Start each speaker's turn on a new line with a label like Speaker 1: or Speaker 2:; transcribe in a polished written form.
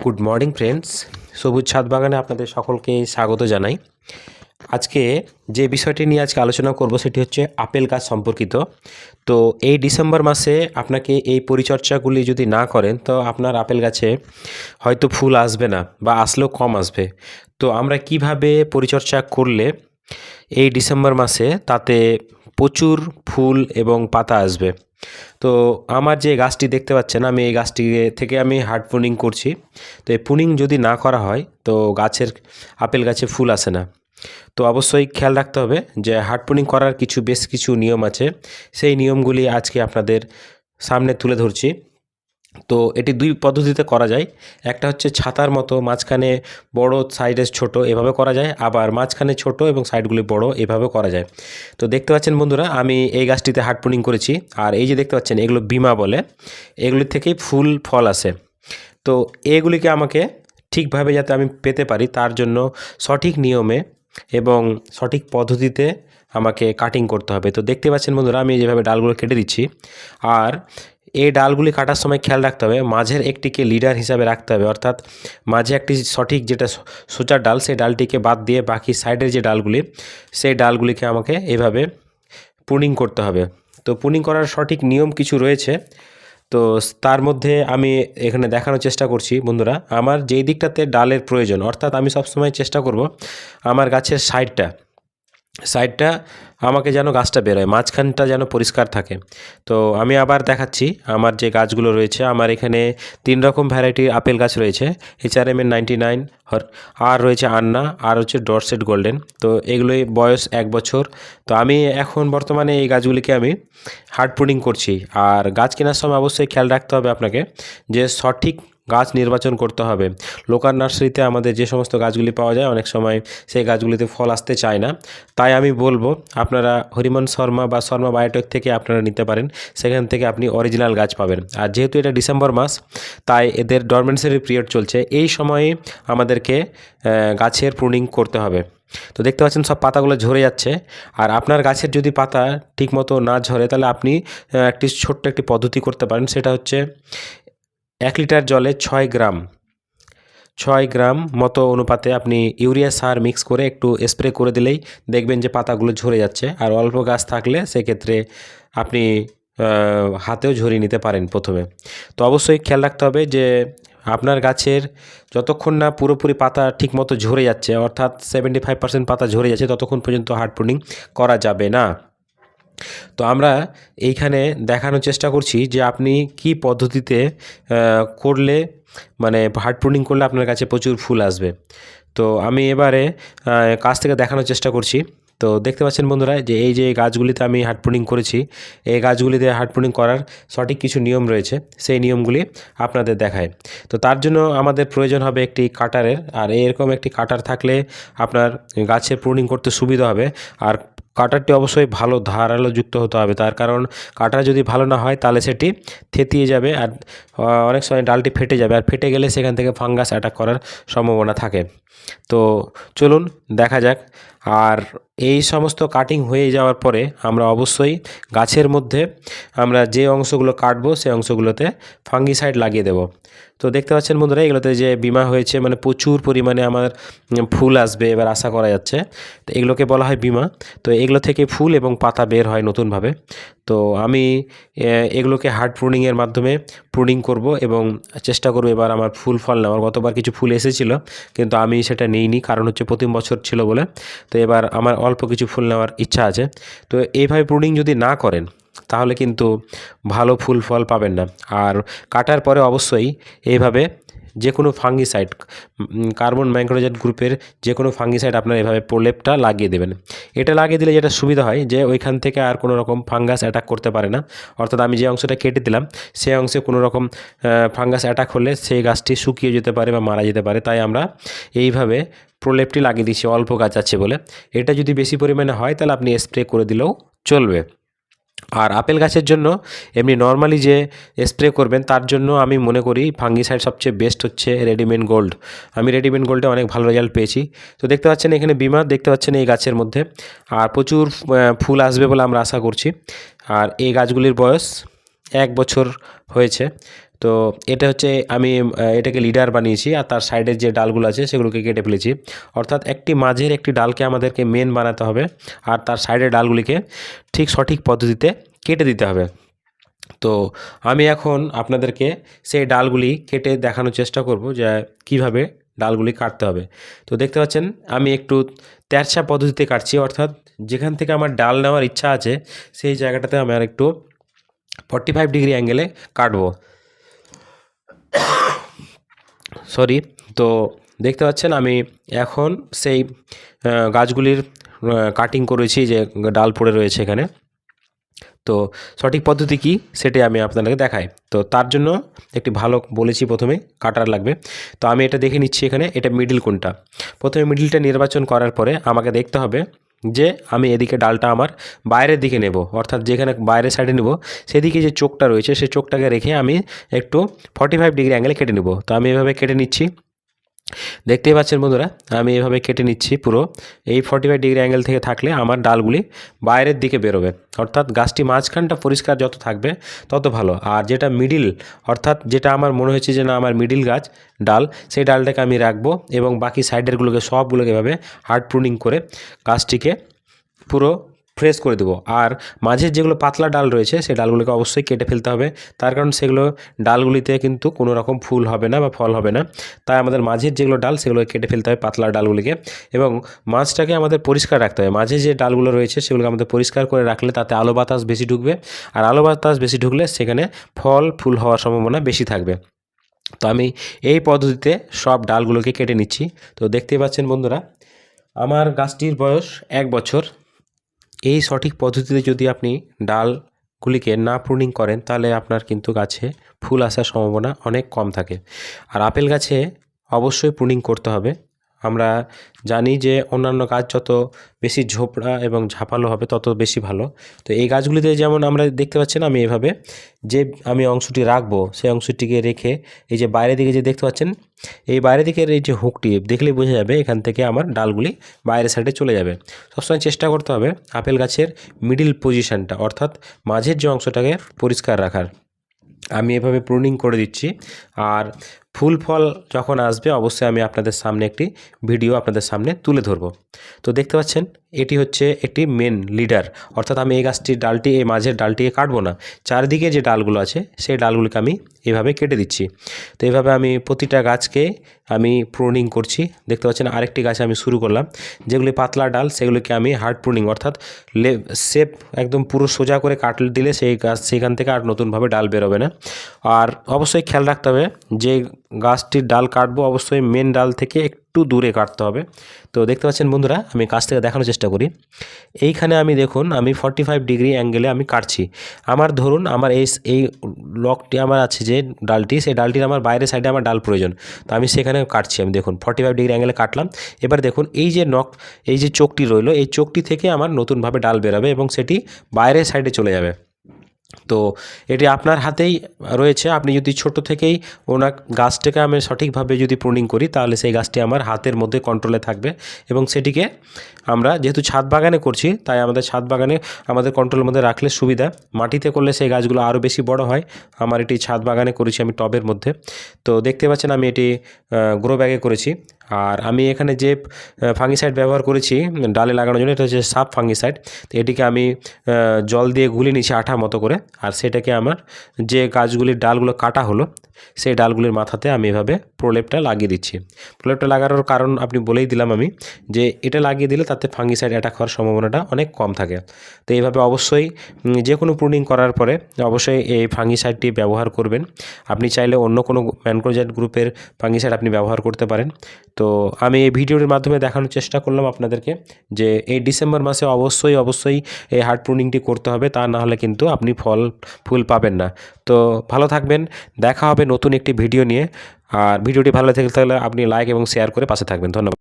Speaker 1: Good morning friends, সবুজ ছাদ বাগানে আপনাদের সকলকে স্বাগত জানাই। আজকে যে বিষয়টি নিয়ে আজকে আলোচনা করব সেটি হচ্ছে আপেল গাছ সম্পর্কিত। তো এই ডিসেম্বর মাসে আপনাকে এই পরিচর্যাগুলি যদি না করেন তো আপনার আপেল গাছে হয়তো ফুল আসবে না বা আসলেও কম আসবে। তো আমরা কিভাবে পরিচর্যা করলে এই ডিসেম্বর মাসে তাতে প্রচুর ফুল এবং পাতা আসবে। তো আমার যে গাছটি দেখতে পাচ্ছেন, আমি এই গাছটি থেকে আমি হার্ড প্রুনিং করছি। তো এই প্রুনিং যদি না করা হয় তো গাছের আপেল গাছে ফুল আসে না। তো অবশ্যই খেয়াল রাখতে হবে যে হার্ড প্রুনিং করার বেশ কিছু নিয়ম আছে। সেই নিয়মগুলি আজকে আপনাদের সামনে তুলে ধরছি। তো এটি দুই পদ্ধতিতে করা যায়। একটা হচ্ছে ছাতার মতো, মাঝখানে বড় সাইডে ছোট, এভাবে করা যায়। আবার মাঝখানে ছোট এবং সাইডগুলি বড়, এভাবে করা যায়। তো দেখতে পাচ্ছেন বন্ধুরা, আমি এই গাছটিতে হার্ড প্রুনিং করেছি। আর এই যে দেখতে পাচ্ছেন, এগুলো বিমা বলে, এগুলির থেকেই ফুল ফল আসে। তো এগুলিকে আমাকে ঠিকভাবে যাতে আমি পেতে পারি তার জন্য সঠিক নিয়মে এবং সঠিক পদ্ধতিতে আমাকে কাটিং করতে হবে। তো দেখতে পাচ্ছেন বন্ধুরা, আমি যেভাবে ডালগুলো কেটে দিচ্ছি। আর এই ডালগুলি কাটার সময় খেয়াল রাখতে হবে মাঝের একটিকে লিডার হিসাবে রাখতে হবে, অর্থাৎ মাঝে একটি সঠিক যেটা সোজা ডাল, সেই ডালটিকে বাদ দিয়ে বাকি সাইডের যে ডালগুলি, সেই ডালগুলিকে আমাকে এভাবে প্রুনিং করতে হবে। তো প্রুনিং করার সঠিক নিয়ম কিছু রয়েছে। তো তার মধ্যে আমি এখানে দেখানোর চেষ্টা করছি বন্ধুরা, আমার যেই দিকটাতে ডালের প্রয়োজন, অর্থাৎ আমি সবসময় চেষ্টা করব আমার গাছের সাইডটা আমাকে যেন গাছটা বেরোয়, মাঝখানটা যেন পরিষ্কার থাকে। তো আমি আবার দেখাচ্ছি আমার যে গাছগুলো রয়েছে। আমার এখানে 3 রকম ভ্যারাইটির আপেল গাছ রয়েছে, HRM-এর 99, আর রয়েছে আন্না, আর হচ্ছে ডরসেট গোল্ডেন। তো এগুলোই বয়স 1 বছর। তো আমি এখন বর্তমানে এই গাছগুলিকে আমি হার্ড প্রুনিং করছি। আর গাছ কেনার সময় অবশ্যই খেয়াল রাখতে হবে আপনাকে যে সঠিক গাছ নির্বাচন করতে হবে। লোকাল নার্সারিতে আমাদের যে সমস্ত গাছগুলি পাওয়া যায়, অনেক সময় সেই গাছগুলিতে ফল আসতে চায় না। তাই আমি বলবো আপনারা হরিমন শর্মা বা শর্মা বায়োটেক থেকে আপনারা নিতে পারেন, সেখান থেকে আপনি অরিজিনাল গাছ পাবেন। আর যেহেতু এটা ডিসেম্বর মাস, তাই এদের ডরমেন্সির পিরিয়ড চলছে, এই সময়ে আমাদেরকে গাছের প্রুনিং করতে হবে। তো দেখতে পাচ্ছেন সব পাতাগুলো ঝরে যাচ্ছে। আর আপনার গাছের যদি পাতা ঠিকমতো না ঝরে তাহলে আপনি ছোট্ট একটি পদ্ধতি করতে পারেন। সেটা হচ্ছে 1 লিটার জলে 6 গ্রাম মতো অনুপাতে আপনি ইউরিয়া সার মিক্স করে একটু স্প্রে করে দিলেই দেখবেন যে পাতাগুলো ঝরে যাচ্ছে। আর অল্প গাছ থাকলে সেক্ষেত্রে আপনি হাতেও ঝরিয়ে নিতে পারেন প্রথমে। তো অবশ্যই খেয়াল রাখতে হবে যে আপনার গাছের যতক্ষণ না পুরোপুরি পাতা ঠিকমতো ঝরে যাচ্ছে, অর্থাৎ 75% পাতা ঝরে যাচ্ছে, ততক্ষণ পর্যন্ত হার্ড প্রুনিং করা যাবে না। তো আমরা এইখানে দেখানোর চেষ্টা করছি যে আপনি কি পদ্ধতিতে করলে, মানে হার্ড প্রুনিং করলে আপনার কাছে প্রচুর ফুল আসবে। তো আমি এবারে কাছ থেকে দেখানোর চেষ্টা করছি। তো দেখতে পাচ্ছেন বন্ধুরা যে এই যে গাছগুলিতে আমি হার্ড প্রুনিং করেছি, এই গাছগুলিতে হার্ড প্রুনিং করার সঠিক কিছু নিয়ম রয়েছে, সেই নিয়মগুলি আপনাদের দেখায়। তো তার জন্য আমাদের প্রয়োজন হবে একটি কাটারের। আর এরকম একটি কাটার থাকলে আপনার গাছের প্রুনিং করতে সুবিধা হবে। আর কাটারটি অবশ্যই ভালো ধারালো যুক্ত হতে হবে, তার কারণ কাটার যদি ভালো না হয় তাহলে সেটি থেতিয়ে যাবে আর অনেক সময় ডালটি ফেটে যাবে। আর ফেটে গেলে সেখান থেকে ফাঙ্গাস অ্যাটাক করার সম্ভাবনা থাকে। তো চলুন দেখা যাক। আর এই সমস্ত কাটিং হয়ে যাওয়ার পরে আমরা অবশ্যই গাছের মধ্যে আমরা যে অংশগুলো কাটবো সেই অংশগুলোতে ফাঙ্গিসাইড লাগিয়ে দেব। তো দেখতে পাচ্ছেন বন্ধুরা, এগুলোতে যে বিমা হয়েছে, মানে প্রচুর পরিমাণে আমার ফুল আসবে এবার আশা করা যাচ্ছে। তো এগুলোকে বলা হয় বিমা। তো এগুলো থেকে ফুল এবং পাতা বের হয় নতুনভাবে। তো আমি এগুলোকে হার্ড প্রুনিংয়ের মাধ্যমে প্রুনিং করব এবং চেষ্টা করব এবার আমার ফুল ফল নেওয়ার। গতবার কিছু ফুল এসেছিল কিন্তু আমি সেটা নিইনি, কারণ হচ্ছে প্রতি বছর ছিল বলে। তো এবার আমার অল্প কিছু ফুল নেওয়ার ইচ্ছা আছে। তো এইভাবে প্রুনিং যদি না করেন তাহলে কিন্তু ভালো ফুল ফল পাবেন না। আর কাটার পরে অবশ্যই এইভাবে যে কোনো ফাঙ্গিসাইড, কার্বন ম্যাঙ্গোজেট গ্রুপের যে কোনো ফাঙ্গিসাইড আপনার এভাবে প্রলেপটা লাগিয়ে দেবেন। এটা লাগিয়ে দিলে যেটা সুবিধা হয় যে ওইখান থেকে আর কোনো রকম ফাঙ্গাস অ্যাটাক করতে পারে না। অর্থাৎ আমি যে অংশটা কেটে দিলাম সেই অংশে কোনো রকম ফাঙ্গাস অ্যাটাক হলে সেই গাছটি শুকিয়ে যেতে পারে বা মারা যেতে পারে। তাই আমরা এইভাবে প্রলেপটি লাগিয়ে দিচ্ছি অল্প গাছ আছে বলে। এটা যদি বেশি পরিমাণে হয় তাহলে আপনি স্প্রে করে দিলেও চলবে। আর আপেল গাছের জন্য এমনি নর্মালি যে স্প্রে করবেন তার জন্য আমি মনে করি ফাঙ্গিসাইড সবচেয়ে বেস্ট হচ্ছে রেডিমেড গোল্ড। আমি রেডিমেড গোল্ডে অনেক ভালো রেজাল্ট পেয়েছি। তো দেখতে পাচ্ছেন এখানে বিমা দেখতে পাচ্ছেন এই গাছের মধ্যে, আর প্রচুর ফুল আসবে বলে আমরা আশা করছি। আর এই গাছগুলির বয়স 1 বছর হয়েছে। তো এটা হচ্ছে আমি এটাকে লিডার বানিয়েছি আর তার সাইডের যে ডালগুলো আছে সেগুলোকে কেটে ফেলেছি। অর্থাৎ একটি মাঝের একটি ডালকে আমাদেরকে মেন বানাতে হবে আর তার সাইডের ডালগুলিকে ঠিক সঠিক পদ্ধতিতে কেটে দিতে হবে। তো আমি এখন আপনাদেরকে সেই ডালগুলি কেটে দেখানোর চেষ্টা করব যে কিভাবে ডালগুলি কাটতে হবে। তো দেখতে পাচ্ছেন আমি একটু তেরছা পদ্ধতিতে কাটছি, অর্থাৎ যেখান থেকে আমার ডাল নেওয়ার ইচ্ছা আছে সেই জায়গাটাতে আমি আর একটু 45 ডিগ্রি অ্যাঙ্গেলে কাটবো। সরি। তো দেখতে পাচ্ছেন আমি এখন সেই গাছগুলির কাটিং করেছি যে ডাল পড়ে রয়েছে এখানে। তো সঠিক পদ্ধতি কী সেটাই আমি আপনাদেরকে দেখাই। তো তার জন্য একটি ভালো বলেছি প্রথমে কাটার লাগবে। তো আমি এটা দেখে নিচ্ছি এখানে এটা মিডিল কোনটা। প্রথমে মিডিলটা নির্বাচন করার পরে আমাকে দেখতে হবে যে আমি এদিকে ডালটা আমার বাইরের দিকে নেব, অর্থাৎ যেখানে বাইরের সাইডে নেব সেদিকে যে চোখটা রয়েছে সেই চোখটাকে রেখে আমি একটু 45 ডিগ্রি অ্যাঙ্গেলে কেটে নেব। তো আমি এভাবে কেটে নিচ্ছি, দেখতেই পাচ্ছেন বন্ধুরা আমি এভাবে কেটে নিচ্ছি পুরো। এই 45 ডিগ্রি অ্যাঙ্গেল থেকে থাকলে আমার ডালগুলি বাইরের দিকে বেরোবে, অর্থাৎ গাছটি মাঝখানটা পরিষ্কার যত থাকবে তত ভালো। আর যেটা মিডিল, অর্থাৎ যেটা আমার মনে হচ্ছে যে না আমার মিডিল গাছ ডাল, সেই ডালটাকে আমি রাখবো এবং বাকি সাইডেরগুলোকে সবগুলোকে এভাবে হার্ড প্রুনিং করে গাছটিকে পুরো ফ্রেশ করে দেবো। আর মাঝের যেগুলো পাতলা ডাল রয়েছে সেই ডালগুলোকে অবশ্যই কেটে ফেলতে হবে, তার কারণ সেগুলো ডালগুলিতে কিন্তু কোনো রকম ফুল হবে না বা ফল হবে না। তাই আমাদের মাঝের যেগুলো ডাল সেগুলোকে কেটে ফেলতে হবে পাতলা ডালগুলিকে, এবং মাছটাকে আমাদের পরিষ্কার রাখতে হবে। মাঝে যে ডালগুলো রয়েছে সেগুলোকে আমাদের পরিষ্কার করে রাখলে তাতে আলো বাতাস বেশি ঢুকবে, আর আলো বাতাস বেশি ঢুকলে সেখানে ফল ফুল হওয়ার সম্ভাবনা বেশি থাকবে। তো আমি এই পদ্ধতিতে সব ডালগুলোকে কেটে নিচ্ছি। তো দেখতেই পাচ্ছেন বন্ধুরা আমার গাছটির বয়স 1 বছর। এই সঠিক পদ্ধতিতে যদি আপনি ডালগুলিকে না প্রুনিং করেন তাহলে আপনার কিন্তু গাছে ফুল আসার সম্ভাবনা অনেক কম থাকে। আর আপেল গাছে অবশ্যই প্রুনিং করতে হবে। আমরা জানি যে অন্যান্য গাছ যত বেশি ঝোপড়া এবং ঝাঁপালো হবে তত বেশি ভালো। তো এই গাছগুলিতে যেমন আমরা দেখতে পাচ্ছেন আমি এভাবে যে আমি অংশটি রাখবো সেই অংশটিকে রেখে এই যে বাইরের দিকে যে দেখতে পাচ্ছেন এই বাইরের দিকের এই যে হুকটি দেখলেই বোঝা যাবে এখান থেকে আমার ডালগুলি বাইরের সাইডে চলে যাবে। সবসময় চেষ্টা করতে হবে আপেল গাছের মিডিল পজিশানটা, অর্থাৎ মাঝের যে অংশটাকে পরিষ্কার রাখার। আমি এভাবে প্রুনিং করে দিচ্ছি, আর ফুল ফল যখন আসবে অবশ্যই আমি আপনাদের সামনে একটি ভিডিও আপনাদের সামনে তুলে ধরব। তো দেখতে পাচ্ছেন এটি হচ্ছে একটি মেন লিডার, অর্থাৎ আমি এই গাছটির ডালটি এই মাঝের ডালটিকে কাটবো না, চারদিকে যে ডালগুলো আছে সেই ডালগুলিকে আমি এভাবে কেটে দিচ্ছি। তো এইভাবে আমি প্রতিটা গাছকে আমি প্রুনিং করছি। দেখতে পাচ্ছেন আরেকটি গাছ আমি শুরু করলাম, যেগুলি পাতলা ডাল সেগুলিকে আমি হার্ড প্রুনিং অর্থাৎ শেপ একদম পুরো সোজা করে কাটলে দিলে সেই গাছ সেখান থেকে আর নতুনভাবে ডাল বেরোবে না। আর অবশ্যই খেয়াল রাখতে হবে যে গাছটির ডাল কাটবো অবশ্যই মেন ডাল থেকে একটু দূরে কাটতে হবে। তো দেখতে পাচ্ছেন বন্ধুরা আমি কাছ থেকে দেখানোর চেষ্টা করি। এইখানে আমি দেখুন আমি 45 ডিগ্রি অ্যাঙ্গেলে আমি কাটছি। আমার ধরুন আমার এই লকটি আমার আছে যে ডালটি, সেই ডালটির আমার বাইরের সাইডে আমার ডাল প্রয়োজন, তো আমি সেখানে কাটছি। আমি দেখুন 45 ডিগ্রি অ্যাঙ্গেলে কাটলাম। এবার দেখুন এই যে এই যে চোখটি রইলো এই চোখটি থেকে আমার নতুনভাবে ডাল বেরোবে এবং সেটি বাইরের সাইডে চলে যাবে। তো এটি আপনার হাতেই রয়েছে, আপনি যদি ছোট থেকেই গাছটাকে আমি সঠিকভাবে যদি প্রুনিং করি তাহলে সেই গাছটি আমার হাতের মধ্যে কন্ট্রোলে থাকবে, এবং সেটিকে আমরা যেহেতু ছাদ বাগানে করছি তাই আমাদের ছাদ বাগানে আমাদের কন্ট্রোলের মধ্যে রাখলে সুবিধা। মাটিতে করলে সেই গাছগুলো আরও বেশি বড় হয়। আমার এটি ছাদ বাগানে করেছি আমি টবের মধ্যে। তো দেখতে পাচ্ছেন আমি এটি গ্রো ব্যাগে করেছি। আর আমি এখানে যে ফাঙ্গিসাইড ব্যবহার করেছি ডালে লাগানোর জন্য এটা হচ্ছে সাপ ফাঙ্গিসাইড। তো এটিকে আমি জল দিয়ে গুলে নিয়েছি আঠা মতো করে, আর সেটাকে আমার যে গাছগুলির ডালগুলো কাটা হলো সেই ডালগুলির মাথাতে আমি এভাবে প্রলেপটা লাগিয়ে দিচ্ছি। প্রলেপটা লাগানোর কারণ আপনি বলেই দিলাম আমি, যে এটা লাগিয়ে দিলে তাতে ফাঙ্গিসাইড অ্যাটাক হওয়ার সম্ভাবনাটা অনেক কম থাকে। তো এইভাবে অবশ্যই যে কোনো প্রুনিং করার পরে অবশ্যই এই ফাঙ্গিসাইডটি ব্যবহার করবেন। আপনি চাইলে অন্য কোনো ম্যানকোজেব গ্রুপের ফাঙ্গিসাইড আপনি ব্যবহার করতে পারেন। তো আমি এই ভিডিওটির মাধ্যমে দেখানোর চেষ্টা করলাম আপনাদেরকে যে এই ডিসেম্বর মাসে অবশ্যই এই হার্ড প্রুনিংটি করতে হবে, তা না হলে কিন্তু আপনি ফুল পাবেন না। তো ভালো থাকবেন, দেখা হবে নতুন একটি ভিডিও নিয়ে। আর ভিডিওটি ভালো লাগে থাকলে আপনি লাইক এবং শেয়ার করে পাশে থাকবেন। ধন্যবাদ।